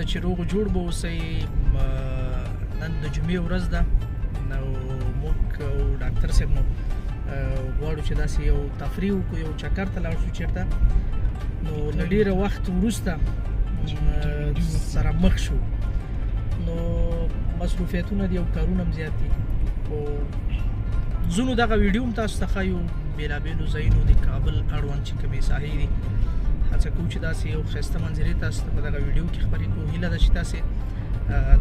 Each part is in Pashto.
ده چې روغ جوړ به اوسئ. نن د جمعې ورځ ده نو موږ او ډاکټر صاحب نو غواړو چې داسې یو تفریح وکړو، یو چکر ته لاړ شو چېرته. نو له ډېره وخت وروسته سره مخ شو. نو مصروفیتونه دي او کارونه هم زیات دي، خو ځینو دغه ویډیو هم تاسو ته ښایو بېلابېلو ځایونو د کابل اړوند چې کومې ساحې دي. هڅه کوو چې داسې یو ښایسته منظرې تاسو ته په دغه ویډیو کې خپرې کړو. هیله ده چې تاسې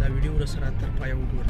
دا ویډیو راسره تر پایه وګورئ.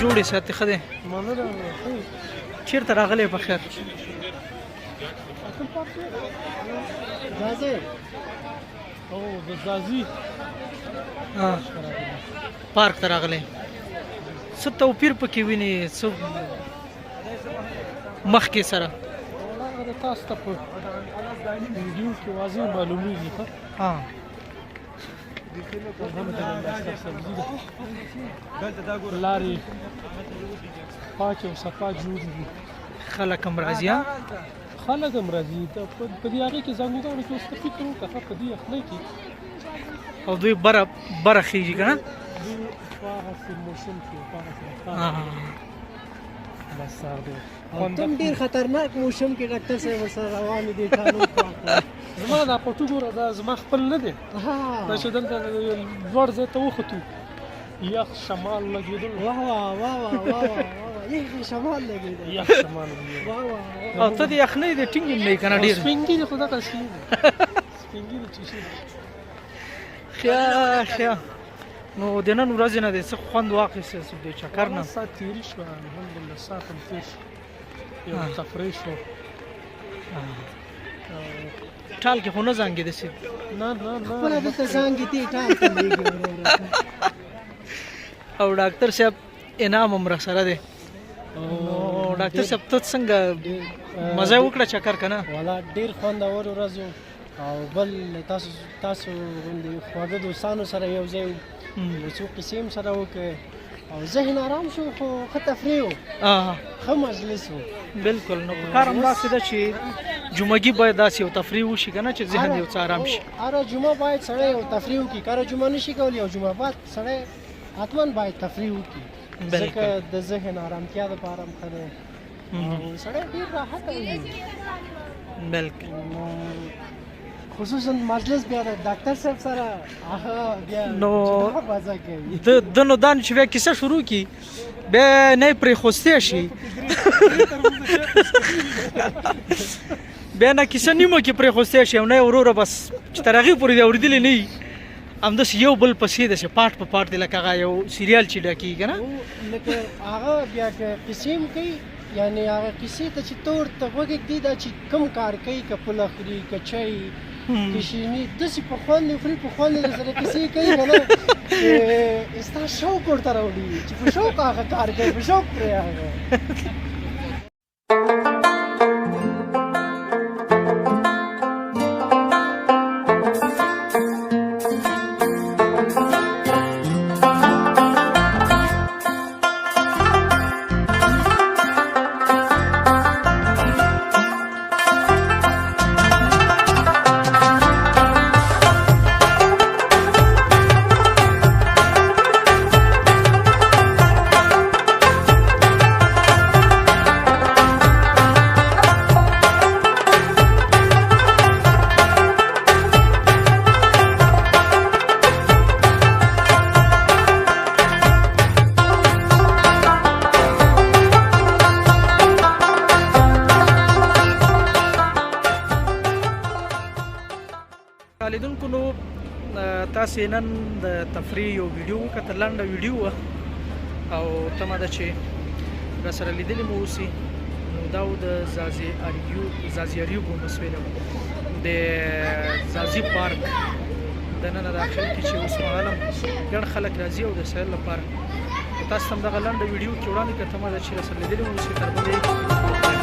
جوړې ساتي ښه دی. چېرته راغلی په خیر؟ پارک ته راغلی. څه توپیر پکې ویني څه مخکې سره؟ تاسو ته په ویډیو کې واضح معلومیږي. لارې پاکې او صفا جوړ دي، خلک هم راځي. خلک هم راځي په دې هغې کې زنګوګانو کې اوس ته فکر وکړه په دې یخنۍ کې او دوی بره خیږي که نه؟ دوی په هغسې موسم کې تم ډېر خطرناک موسم کې ډاکټر صاحب ورسره روانې دي. زما دا پټو ګوره دا زما خپل نه دی، دا چې دلته لوړ ځای ته وختو یخ شمال لګېدل. یخ شمال لګېدل. او ته د یخنۍ د ټینګ هم نه یې که نه ډېر؟ سپین ږیري خو دغسې دي، سپین ږیري چې شي. ښه نو د نن ورځې نه دی څه خوند واخیستی د چکر نه؟ ساعت تېري شوه الحمدلله، ساعت هم تېر شو، یو تفریح شو. ټال کې خو نه زانګېده سي؟ نه خپله دلته زانګې دي ټال ته لېږي. او ډاکټر صاحب انعام هم راسره دی. نو ډاکټر صاحب ته څنګه مزه وکړه چکر که نه؟ والا ډېر خوندور ورځ و او بل تاسو غوندې خواږه دوستانو سره یو ځای و، څو قصې هم سره وکړې او ذهن آرام شو، خو ښه تفریح و، ښه مجلس و. بلکل. نو کار هم داسې ده چې جمعګي باید داسې یو تفریح وشي که نه چې ذهن یو څه آرام شي. هره جمعه باید سړی یو تفریح وکړي. که هره جمعه نشي کولی یو جمعه بعد سړی حتما باید تفریح وکړي، ځکه د ذهن آرامتیا دپاره هم ښه دی او سړی ډېر راحت وي. بلکل. خصوصا مجلس بیا د ډاکټر صاحب سره بیا نو مزه کوي. د نو دا چې بیا کیسه شروع کړي بیا نه یې پرېښوستی شي، بیا نه کیسه نیمه کې پرېښوستی شي او نه یې وروره بس چې تر هغې پورې دې اورېدلې نه وي همداسې یو بل پسې داسې پاټ په پاټ دی لکه هغه یو سیریال چې ډکېږي که نه؟ لکه هغه بیا که قصې هم کوي یعنې هغه کیسې ته چې ته ورته غوږ ږدې دا چې کوم کار کوي که پوله خوري که چای که شیریني داسې په خوند یې خوري په خوند یې درسره کیسې کوي که نه ستا شوق ورته راوړي چې په شوق هغه کار کوي په شوق پرې هغه لیدونکو نو تاسې نن د تفریح یو ویډیو وکتل لنډه ویډیو وه او تمه ده چې راسره لیدلې مو اوسي نو دا و د زازي اریوب مسویلم د زازي پارک دننه داخل کې چې اوس مهال ګڼ خلک راځي او د سیر لپاره تاسو هم دغه لنډه ویډیو کې وړاندې کړه تمه ده چې راسره لیدلې مو اوسي تر بلې